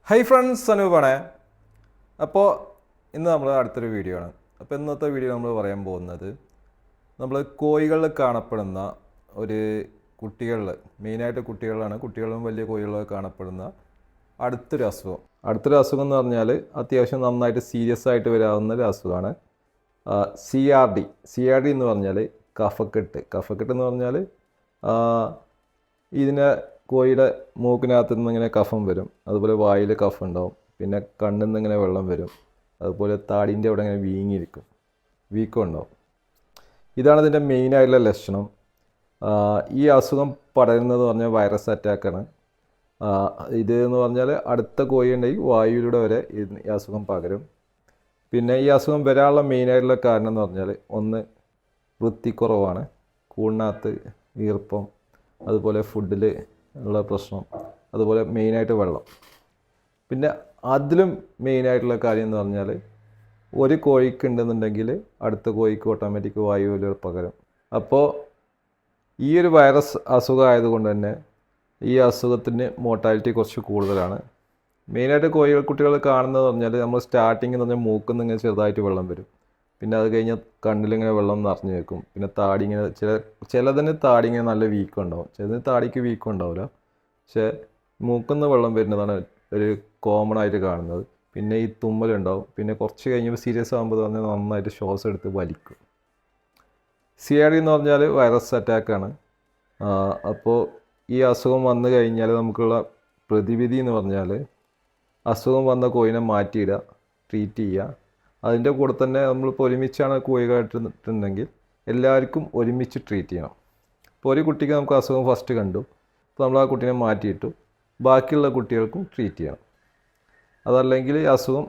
Hi friends, അനൂപാണ്. അപ്പോൾ ഇന്ന് നമ്മൾ അടുത്തൊരു വീഡിയോ ആണ്. അപ്പോൾ ഇന്നത്തെ വീഡിയോ നമ്മൾ പറയാൻ പോകുന്നത് നമ്മൾ കോഴികളിൽ കാണപ്പെടുന്ന ഒരു കുട്ടികളിൽ, മെയിനായിട്ട് കുട്ടികളിലാണ്, കുട്ടികളും വലിയ കോഴികളിൽ കാണപ്പെടുന്ന അടുത്തൊരു അസുഖം എന്ന് പറഞ്ഞാൽ അത്യാവശ്യം നന്നായിട്ട് സീരിയസ് ആയിട്ട് വരാവുന്ന ഒരു അസുഖമാണ് CRD എന്ന് പറഞ്ഞാൽ കഫക്കെട്ട് എന്ന് പറഞ്ഞാൽ ഇതിനെ കോഴിയുടെ മൂക്കിനകത്ത് നിന്ന് ഇങ്ങനെ കഫം വരും, അതുപോലെ വായിൽ കഫം ഉണ്ടാവും, പിന്നെ കണ്ണിൽ നിന്ന് ഇങ്ങനെ വെള്ളം വരും, അതുപോലെ താടിൻ്റെ അവിടെ ഇങ്ങനെ വീക്കം ഉണ്ടാവും. ഇതാണ് ഇതിൻ്റെ മെയിനായിട്ടുള്ള ലക്ഷണം. ഈ അസുഖം പടരുന്നത് പറഞ്ഞാൽ വൈറസ് അറ്റാക്കാണ്. ഇത് എന്ന് പറഞ്ഞാൽ അടുത്ത കോഴി ഉണ്ടെങ്കിൽ വായുവിലൂടെ വരെ ഈ അസുഖം പകരും. പിന്നെ ഈ അസുഖം വരാനുള്ള മെയിനായിട്ടുള്ള കാരണം എന്ന് പറഞ്ഞാൽ ഒന്ന് വൃത്തിക്കുറവാണ്, കൂടിനകത്ത് ഈർപ്പം, അതുപോലെ ഫുഡിൽ ഉള്ള പ്രശ്നം, അതുപോലെ മെയിനായിട്ട് വെള്ളം. പിന്നെ അതിലും മെയിനായിട്ടുള്ള കാര്യം എന്ന് പറഞ്ഞാൽ ഒരു കോഴിക്ക് ഉണ്ടെന്നുണ്ടെങ്കിൽ അടുത്ത കോഴിക്ക് ഓട്ടോമാറ്റിക് വായുവിലൂടെ പകരും. അപ്പോൾ ഈ ഒരു വൈറസ് അസുഖം ആയതുകൊണ്ട് തന്നെ ഈ അസുഖത്തിന് മോർട്ടാലിറ്റി കുറച്ച് കൂടുതലാണ്. മെയിനായിട്ട് കുട്ടികൾ കാണുന്നത് പറഞ്ഞാൽ നമ്മൾ സ്റ്റാർട്ടിങ് എന്ന് പറഞ്ഞാൽ മൂക്കിൽ നിന്ന് ഇങ്ങനെ ചെറുതായിട്ട് വെള്ളം വരും, പിന്നെ അത് കഴിഞ്ഞ് കണ്ണിലിങ്ങനെ വെള്ളം നിറഞ്ഞു വെക്കും, പിന്നെ താടി ഇങ്ങനെ ചിലതിന് താടി ഇങ്ങനെ നല്ല വീക്കം ഉണ്ടാവും, ചിലതിന് താടിക്ക് വീക്കം ഉണ്ടാവില്ല, പക്ഷേ മൂക്കിൽ നിന്ന് വെള്ളം വരുന്നതാണ് ഒരു കോമൺ ആയിട്ട് കാണുന്നത്. പിന്നെ ഈ തുമ്മലുണ്ടാവും, പിന്നെ കുറച്ച് കഴിഞ്ഞപ്പോൾ സീരിയസ് ആകുമ്പോൾ പറഞ്ഞാൽ നന്നായിട്ട് ശ്വാസം എടുത്ത് വലിക്കും. CRD എന്ന് പറഞ്ഞാൽ വൈറസ് അറ്റാക്കാണ്. അപ്പോൾ ഈ അസുഖം വന്നു കഴിഞ്ഞാൽ നമുക്കുള്ള പ്രതിവിധി എന്ന് പറഞ്ഞാൽ അസുഖം വന്ന കോഴിനെ മാറ്റിയിടുക, ട്രീറ്റ് ചെയ്യുക. അതിൻ്റെ കൂടെ തന്നെ നമ്മളിപ്പോൾ ഒരുമിച്ചാണ് കോഴികളായിട്ടുണ്ടെങ്കിൽ എല്ലാവർക്കും ഒരുമിച്ച് ട്രീറ്റ് ചെയ്യണം. ഇപ്പോൾ ഒരു കുട്ടിക്ക് നമുക്ക് അസുഖം ഫസ്റ്റ് കണ്ടു, അപ്പോൾ നമ്മൾ ആ കുട്ടീനെ മാറ്റിയിട്ടു, ബാക്കിയുള്ള കുട്ടികൾക്കും ട്രീറ്റ് ചെയ്യണം. അതല്ലെങ്കിൽ ഈ അസുഖം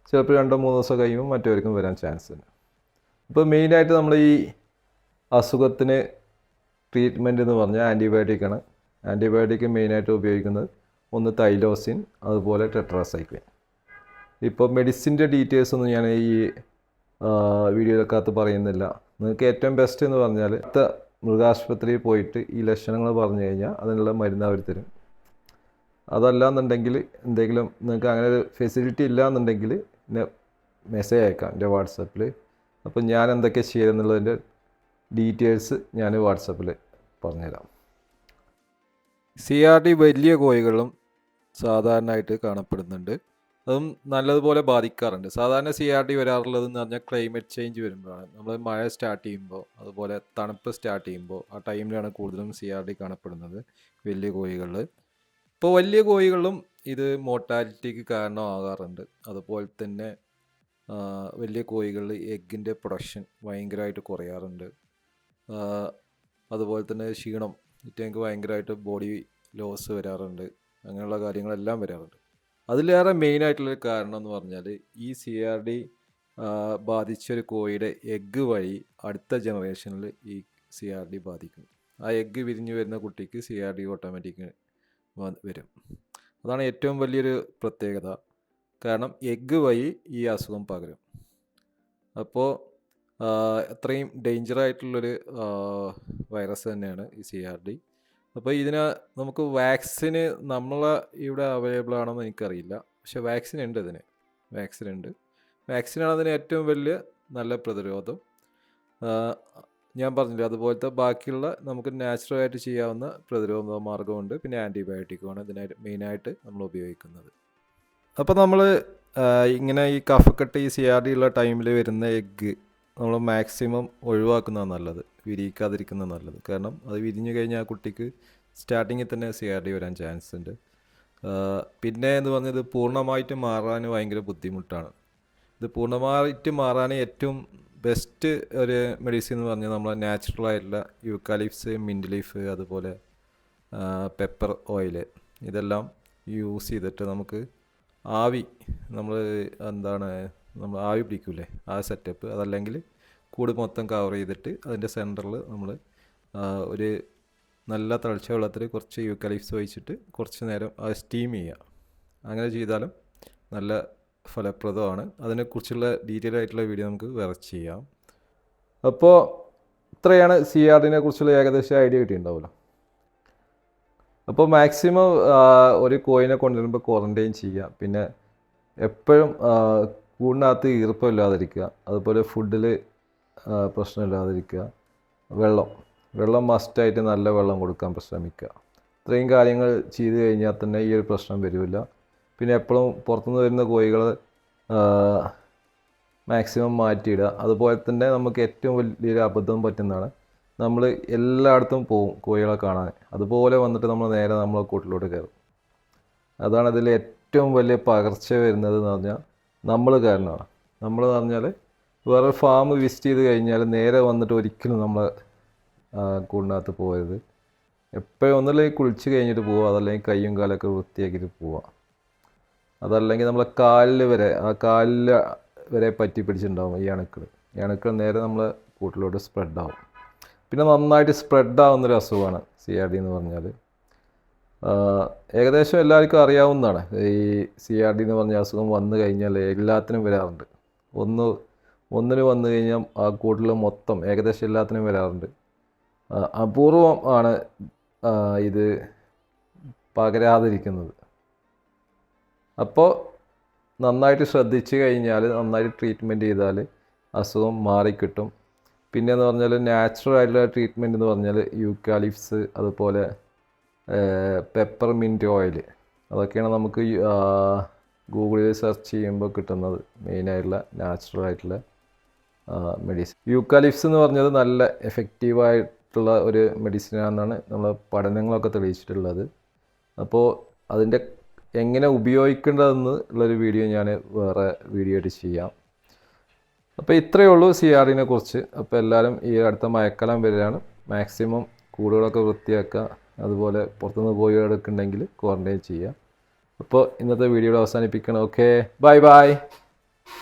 ചിലപ്പോൾ 2-3 ദിവസം കഴിയുമ്പോൾ മറ്റവർക്കും വരാൻ ചാൻസ് ഉണ്ട്. ഇപ്പോൾ മെയിനായിട്ട് നമ്മൾ ഈ അസുഖത്തിന് ട്രീറ്റ്മെൻറ്റ് എന്ന് പറഞ്ഞാൽ ആൻറ്റിബയോട്ടിക്കാണ്. ആൻറ്റിബയോട്ടിക് മെയിനായിട്ട് ഉപയോഗിക്കുന്നത് ഒന്ന് തൈലോസിൻ, അതുപോലെ ടെട്രാസൈക്ലിൻ. ഇപ്പോൾ മെഡിസിൻ്റെ ഡീറ്റെയിൽസ് ഒന്നും ഞാൻ ഈ വീഡിയോയിലൊക്കകത്ത് പറയുന്നില്ല. നിങ്ങൾക്ക് ഏറ്റവും ബെസ്റ്റ് എന്ന് പറഞ്ഞാൽ മൃഗാശുപത്രിയിൽ പോയിട്ട് ഈ ലക്ഷണങ്ങൾ പറഞ്ഞു കഴിഞ്ഞാൽ അതിനുള്ള മരുന്ന് അവർ തരും. അതല്ലാന്നുണ്ടെങ്കിൽ എന്തെങ്കിലും നിങ്ങൾക്ക് അങ്ങനെ ഒരു ഫെസിലിറ്റി ഇല്ല എന്നുണ്ടെങ്കിൽ എന്നെ മെസ്സേജ് അയക്കാം എൻ്റെ വാട്സപ്പിൽ. അപ്പോൾ ഞാൻ എന്തൊക്കെ ചെയ്യുന്നുള്ളതിൻ്റെ ഡീറ്റെയിൽസ് ഞാൻ വാട്സപ്പിൽ പറഞ്ഞുതരാം. CRD വലിയ കോഴികളും സാധാരണയായിട്ട് കാണപ്പെടുന്നുണ്ട്, അതും നല്ലതുപോലെ ബാധിക്കാറുണ്ട്. സാധാരണ CRD വരാറുള്ളതെന്ന് പറഞ്ഞാൽ ക്ലൈമറ്റ് ചേഞ്ച് വരുമ്പോഴാണ്. നമ്മൾ മഴ സ്റ്റാർട്ട് ചെയ്യുമ്പോൾ, അതുപോലെ തണുപ്പ് സ്റ്റാർട്ട് ചെയ്യുമ്പോൾ, ആ ടൈമിലാണ് കൂടുതലും CRD കാണപ്പെടുന്നത് വലിയ കോഴികളിൽ. ഇപ്പോൾ വലിയ കോഴികളിലും ഇത് മോർട്ടാലിറ്റിക്ക് കാരണമാകാറുണ്ട്. അതുപോലെ തന്നെ വലിയ കോഴികളിൽ എഗ്ഗിൻ്റെ പ്രൊഡക്ഷൻ ഭയങ്കരമായിട്ട് കുറയാറുണ്ട്. അതുപോലെ തന്നെ ക്ഷീണം, ഇറ്റങ്ങൾക്ക് ഭയങ്കരമായിട്ട് ബോഡി ലോസ് വരാറുണ്ട്. അങ്ങനെയുള്ള കാര്യങ്ങളെല്ലാം വരാറുണ്ട്. അതിലേറെ മെയിനായിട്ടുള്ളൊരു കാരണം എന്ന് പറഞ്ഞാൽ ഈ CRD ബാധിച്ചൊരു കോഴിയുടെ എഗ്ഗ് വഴി അടുത്ത ജനറേഷനിൽ ഈ CRD ബാധിക്കും. ആ എഗ്ഗ് വിരിഞ്ഞു വരുന്ന കുട്ടിക്ക് CRD ഓട്ടോമാറ്റിക് വരും. അതാണ് ഏറ്റവും വലിയൊരു പ്രത്യേകത. കാരണം എഗ്ഗ് വഴി ഈ അസുഖം പകരും. അപ്പോൾ അത്രയും ഡേഞ്ചറായിട്ടുള്ളൊരു വൈറസ് തന്നെയാണ് ഈ CRD. അപ്പോൾ ഇതിന് നമുക്ക് വാക്സിന് നമ്മളെ ഇവിടെ അവൈലബിൾ ആണെന്ന് എനിക്കറിയില്ല, പക്ഷേ വാക്സിൻ ഉണ്ട്. വാക്സിനാണ് അതിന് ഏറ്റവും വലിയ നല്ല പ്രതിരോധം. ഞാൻ പറഞ്ഞില്ല, അതുപോലത്തെ ബാക്കിയുള്ള നമുക്ക് നാച്ചുറലായിട്ട് ചെയ്യാവുന്ന പ്രതിരോധ മാർഗമുണ്ട്. പിന്നെ ആൻറ്റിബയോട്ടിക്കുമാണ് ഇതിനായിട്ട് മെയിനായിട്ട് നമ്മൾ ഉപയോഗിക്കുന്നത്. അപ്പോൾ നമ്മൾ ഇങ്ങനെ ഈ കഫക്കെട്ട്, ഈ CRD ഉള്ള ടൈമിൽ വരുന്ന എഗ്ഗ് നമ്മൾ മാക്സിമം ഒഴിവാക്കുന്നതാണ് നല്ലത്, വിരിയിക്കാതിരിക്കുന്നത് നല്ലത്. കാരണം അത് വിരിഞ്ഞു കഴിഞ്ഞാൽ ആ കുട്ടിക്ക് സ്റ്റാർട്ടിങ്ങിൽ തന്നെ CRD വരാൻ ചാൻസ് ഉണ്ട്. പിന്നെ എന്ന് പറഞ്ഞത് പൂർണ്ണമായിട്ട് മാറാൻ ഭയങ്കര ബുദ്ധിമുട്ടാണ്. ഇത് പൂർണ്ണമായിട്ട് മാറാൻ ഏറ്റവും ബെസ്റ്റ് ഒരു മെഡിസിൻ എന്ന് പറഞ്ഞാൽ നമ്മളെ നാച്ചുറലായിട്ടുള്ള യൂക്കാലിപ്സ്, മിൻറ്റ് ലീഫ്, അതുപോലെ പെപ്പർ ഓയിൽ, ഇതെല്ലാം യൂസ് ചെയ്തിട്ട് നമുക്ക് നമ്മൾ ആവി പിടിക്കൂലേ, ആ സെറ്റപ്പ്. അതല്ലെങ്കിൽ കൂട് മൊത്തം കവർ ചെയ്തിട്ട് അതിൻ്റെ സെൻറ്ററിൽ നമ്മൾ ഒരു നല്ല തിളച്ച വെള്ളത്തിൽ കുറച്ച് യൂക്കാലിപ്സ് ഒഴിച്ചിട്ട് കുറച്ച് നേരം അത് സ്റ്റീം ചെയ്യുക. അങ്ങനെ ചെയ്താലും നല്ല ഫലപ്രദമാണ്. അതിനെക്കുറിച്ചുള്ള ഡീറ്റെയിൽ ആയിട്ടുള്ള വീഡിയോ നമുക്ക് വേറെ ചെയ്യാം. അപ്പോൾ ഇത്രയാണ് CRDനെ കുറിച്ചുള്ള ഏകദേശം ഐഡിയ കിട്ടിയിട്ടുണ്ടാവുമല്ലോ. അപ്പോൾ മാക്സിമം ഒരു കോയിനെ കൊണ്ടുവരുമ്പോൾ ക്വാറൻറ്റൈൻ ചെയ്യുക. പിന്നെ എപ്പോഴും കൂടിനകത്ത് ഈർപ്പമില്ലാതിരിക്കുക. അതുപോലെ ഫുഡിൽ പ്രശ്നമില്ലാതിരിക്കുക. വെള്ളം മസ്റ്റായിട്ട് നല്ല വെള്ളം കൊടുക്കാൻ ശ്രമിക്കുക. ഇത്രയും കാര്യങ്ങൾ ചെയ്ത് കഴിഞ്ഞാൽ തന്നെ ഈ ഒരു പ്രശ്നം വരില്ല. പിന്നെ എപ്പോഴും പുറത്തുനിന്ന് വരുന്ന കോഴികൾ മാക്സിമം മാറ്റിയിടുക. അതുപോലെ തന്നെ നമുക്ക് ഏറ്റവും വലിയൊരു അബദ്ധം പറ്റുന്നതാണ്, നമ്മൾ എല്ലായിടത്തും പോവും കോഴികളെ കാണാൻ, അതുപോലെ വന്നിട്ട് നമ്മൾ നേരെ നമ്മളെ കൂട്ടിലോട്ട് കയറും. അതാണ് ഇതിൽ ഏറ്റവും വലിയ പകർച്ച വരുന്നത് എന്ന് പറഞ്ഞാൽ നമ്മൾ കാരണമാണ്. നമ്മൾ എന്ന് പറഞ്ഞാൽ വേറെ ഫാം വിസിറ്റ് ചെയ്ത് കഴിഞ്ഞാൽ നേരെ വന്നിട്ട് ഒരിക്കലും നമ്മൾ കൂടിനകത്ത് പോകരുത്. എപ്പോഴും ഒന്നല്ലെങ്കിൽ കുളിച്ച് കഴിഞ്ഞിട്ട് പോവുക, അതല്ലെങ്കിൽ കയ്യും കാലൊക്കെ വൃത്തിയാക്കിയിട്ട് പോവുക. അതല്ലെങ്കിൽ നമ്മളെ കാലിൽ വരെ പറ്റി പിടിച്ചിട്ടുണ്ടാവും ഈ അണുക്കൾ നേരെ നമ്മളെ കൂട്ടിലോട്ട് സ്പ്രെഡാവും. പിന്നെ നന്നായിട്ട് സ്പ്രെഡാവുന്നൊരു അസുഖമാണ് CRD എന്ന് പറഞ്ഞാൽ. ഏകദേശം എല്ലാവർക്കും അറിയാവുന്നതാണ്. ഈ CRD എന്ന് പറഞ്ഞ അസുഖം വന്നു കഴിഞ്ഞാൽ എല്ലാത്തിനും വരാറുണ്ട്. ഒന്നിന് വന്നു കഴിഞ്ഞാൽ ആ കൂട്ടിൽ മൊത്തം ഏകദേശം എല്ലാത്തിനും വരാറുണ്ട്. അപൂർവം ആണ് ഇത് പകരാതിരിക്കുന്നത്. അപ്പോൾ നന്നായിട്ട് ശ്രദ്ധിച്ചു കഴിഞ്ഞാൽ, നന്നായിട്ട് ട്രീറ്റ്മെൻറ്റ് ചെയ്താൽ അസുഖം മാറിക്കിട്ടും. പിന്നെയെന്ന് പറഞ്ഞാൽ നാച്ചുറൽ ആയിട്ടുള്ള ട്രീറ്റ്മെൻറ്റ് എന്ന് പറഞ്ഞാൽ യൂക്കാലിപ്സ്, അതുപോലെ പെപ്പർമിൻറ്റ് ഓയിൽ, അതൊക്കെയാണ് നമുക്ക് ഗൂഗിളിൽ സെർച്ച് ചെയ്യുമ്പോൾ കിട്ടുന്നത് മെയിനായിട്ടുള്ള നാച്ചുറൽ ആയിട്ടുള്ള മെഡിസിൻ. യൂക്കാലിപ്സ് എന്ന് പറഞ്ഞത് നല്ല എഫക്റ്റീവായിട്ടുള്ള ഒരു മെഡിസിനാണെന്നാണ് നമ്മൾ പഠനങ്ങളൊക്കെ തെളിയിച്ചിട്ടുള്ളത്. അപ്പോൾ അതിൻ്റെ എങ്ങനെ ഉപയോഗിക്കേണ്ടതെന്ന് ഉള്ളൊരു വീഡിയോ ഞാൻ വേറെ വീഡിയോ ആയിട്ട് ചെയ്യാം. അപ്പോൾ ഇത്രയേ ഉള്ളൂ CRDനെ കുറിച്ച്. അപ്പോൾ എല്ലാവരും ഈ അടുത്ത മഴക്കാലം വരികയാണ്, മാക്സിമം കൂടുകളൊക്കെ വൃത്തിയാക്കുക. അതുപോലെ പുറത്തുനിന്ന് പോയി എടുക്കുന്നുണ്ടെങ്കിൽ ക്വാറൻറ്റൈൻ ചെയ്യുക. അപ്പോൾ ഇന്നത്തെ വീഡിയോ അവസാനിപ്പിക്കണം. Okay, by.